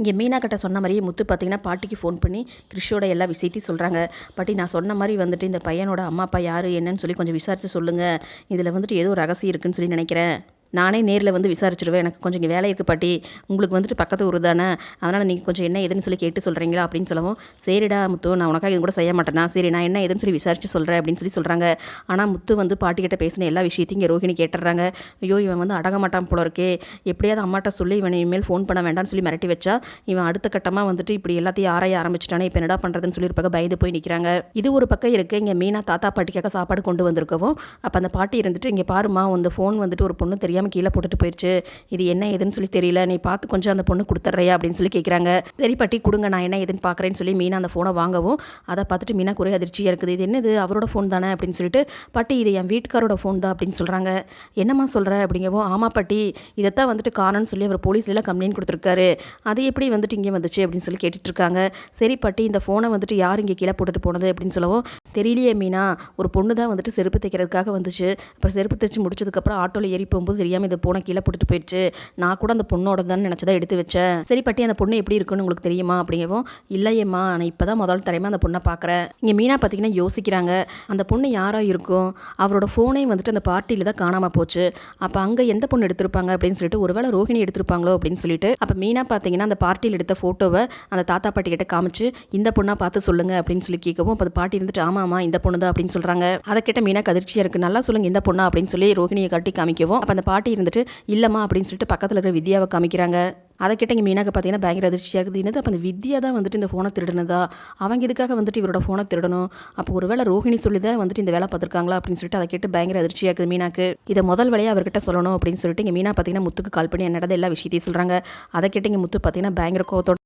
இங்கே மீனா கிட்ட சொன்ன மாதிரியே முத்து பார்த்தீங்கன்னா பாட்டிக்கு ஃபோன் பண்ணி கிறிஷோட எல்லா விஷயத்தையும் சொல்கிறாங்க. பாட்டி, நான் சொன்ன மாதிரி வந்துட்டு இந்த பையனோட அம்மா அப்பா யார் என்னன்னு சொல்லி கொஞ்சம் விசாரித்து சொல்லுங்கள். இதில் வந்துட்டு ஏதோ ரகசியம் இருக்குன்னு சொல்லி நினைக்கிறேன். நானே நேரில் வந்து விசாரிச்சிருவேன். எனக்கு கொஞ்சம் இங்கே வேலை இருக்குது பாட்டி. உங்களுக்கு வந்துட்டு பக்கத்து ஊர் தானே, அதனால் நீங்கள் கொஞ்சம் என்ன ஏதுன்னு சொல்லி கேட்டு சொல்கிறீங்களா அப்படின்னு சொல்லவும், சரிடா முத்து, நான் உனக்காக இது கூட செய்ய மாட்டேனா, சரி நான் என்ன ஏதுன்னு சொல்லி விசாரித்து சொல்கிறேன் அப்படின்னு சொல்லி சொல்கிறாங்க. ஆனால் முத்து வந்து பாட்டிக்கிட்ட பேசின எல்லா விஷயத்தையும் இங்கே ரோஹிணி கேட்டுடுறாங்க. ஐயோ, இவன் வந்து அடங்க மாட்டான் போல இருக்கே, எப்படியாவது அம்மாட்ட சொல்லி இவன் இனிமேல் ஃபோன் பண்ண வேண்டாம்னு சொல்லி மிரட்டி வச்சா, இவன் அடுத்த கட்டமாக வந்துட்டு இப்படி எல்லாத்தையும் ஆராய ஆரம்பிச்சிட்டானே, இப்போ என்னடா பண்ணுறதுன்னு சொல்லி ஒரு பக்கம் பயந்து போய் நிற்கிறாங்க. இது ஒரு பக்கம் இருக்குது. இங்கே மீனா தாத்தா பாட்டிக்காக சாப்பாடு கொண்டு வந்திருக்கவும், அப்போ அந்த பாட்டி இருந்துட்டு, இங்கே பாருமா, அந்த ஃபோன் வந்துட்டு ஒரு பொண்ணு தெரியாமல் கீழே போட்டுட்டு போயிடுச்சு, இது என்ன ஏதுன்னு சொல்லி தெரியல, நீ பார்த்து கொஞ்சம் அந்த பொண்ணு கொடுத்துட்றியா அப்படின்னு சொல்லி கேட்குறாங்க. சரி பாட்டி கொடுங்க, நான் என்ன ஏதுன்னு பார்க்குறேன்னு சொல்லி மீனா அந்த ஃபோனை வாங்கவும், அதை பார்த்துட்டு மீனா குறை அதிர்ச்சியாக இருக்குது. இது என்னது, அவரோட ஃபோன் தானே அப்படின்னு சொல்லிட்டு, பாட்டி இது என் வீட்டுக்காரோட ஃபோன் தான் அப்படின்னு சொல்கிறாங்க. என்னம்மா சொல்கிற அப்படிங்கவும், ஆமாம் பாட்டி, இதைத்தான் வந்துட்டு காரணம்னு சொல்லி அவர் போலீஸ்லாம் கம்ப்ளைண்ட் கொடுத்துருக்காரு, அது எப்படி வந்துட்டு இங்கே வந்துச்சு அப்படின்னு சொல்லி கேட்டுட்ருக்காங்க. சரி பாட்டி, இந்த ஃபோனை வந்துட்டு யார் இங்கே கீழே போட்டுட்டு போனது அப்படின்னு சொல்லவும், தெரியலையே மீனா, ஒரு பொண்ணு தான் வந்துட்டு செருப்பு தைக்கிறதுக்காக வந்துச்சு, அப்புறம் செருப்பு தைச்சு முடிச்சதுக்கப்புறம் ஆட்டோவில் ஏறி போகும்போது தெரியாமல் இந்த ஃபோனை கீழே போட்டுட்டு போயிடுச்சு, நான் கூட அந்த பொண்ணோட தான் நினச்சதான் எடுத்து வச்சேன். சரி பாட்டி, அந்த பொண்ணு எப்படி இருக்குன்னு உங்களுக்கு தெரியுமா அப்படிங்கவும், இல்லையம்மா, நான் இப்போ தான் முதல் தரமா அந்த பொண்ணை பார்க்குறேன். இங்கே மீனா பார்த்தீங்கன்னா யோசிக்கிறாங்க. அந்த பொண்ணு யாராக இருக்கும், அவரோட ஃபோனே வந்துட்டு அந்த பார்ட்டியில் தான் காணாமல் போச்சு, அப்போ அங்கே எந்த பொண்ணு எடுத்திருப்பாங்க அப்படின்னு சொல்லிட்டு, ஒருவேளை ரோஹிணி எடுத்திருப்பாங்களோ அப்படின்னு சொல்லிட்டு, அப்போ மீனா பார்த்தீங்கன்னா அந்த பார்ட்டியில் எடுத்த ஃபோட்டோவை அந்த தாத்தா பாட்டி கிட்ட காமிச்சு, இந்த பொண்ணா பார்த்து சொல்லுங்க அப்படின்னு சொல்லி கேட்கவும், அப்போ பாட்டி இருந்துட்டு ஆமாம்மா இந்த பொண்ணு தான் அப்படின்னு சொல்கிறாங்க. அதை கேட்ட மீனா அதிர்ச்சியாக இருக்குது. நல்லா சொல்லுங்க இந்த பொண்ணா அப்படின்னு சொல்லி ரோஹிணியை காட்டி காமிக்கவும், அப்போ அந்த பாட்டி இருந்துட்டு இல்லைம்மா அப்படின்னு சொல்லிட்டு பக்கத்தில் இருக்கிற வித்யாவை காமிக்கிறாங்க. அதை கேட்ட இங்கே மீனாக்கு பார்த்தீங்கன்னா பயங்கர அதிர்ச்சியாக இருக்குது. என்னது, அப்போ அந்த வித்யா தான் வந்துட்டு இந்த ஃபோனை திருடுனதா, அவங்க இதுக்காக வந்துட்டு இவரோட ஃபோனை திருடணும், அப்போ ஒரு வேளை ரோஹிணி சொல்லி தான் வந்துட்டு இந்த வேலை பார்த்துருக்காங்களா அப்படின்னு சொல்லிட்டு அதை கேட்டு பயங்கர அதிர்ச்சியாக இருக்குது மீனாக்கு. இதை முதல் வேலையாக அவர்கிட்ட சொல்லணும் அப்படின்னு சொல்லிட்டு இங்கே மீனா பார்த்தீங்கன்னா முத்துக்கு கால் பண்ணி என்னடா எல்லா விஷயத்தையும் சொல்கிறாங்க. அதை கேட்டு இங்கே முத்து பார்த்தீங்கன்னா பயங்கர கோவத்தோட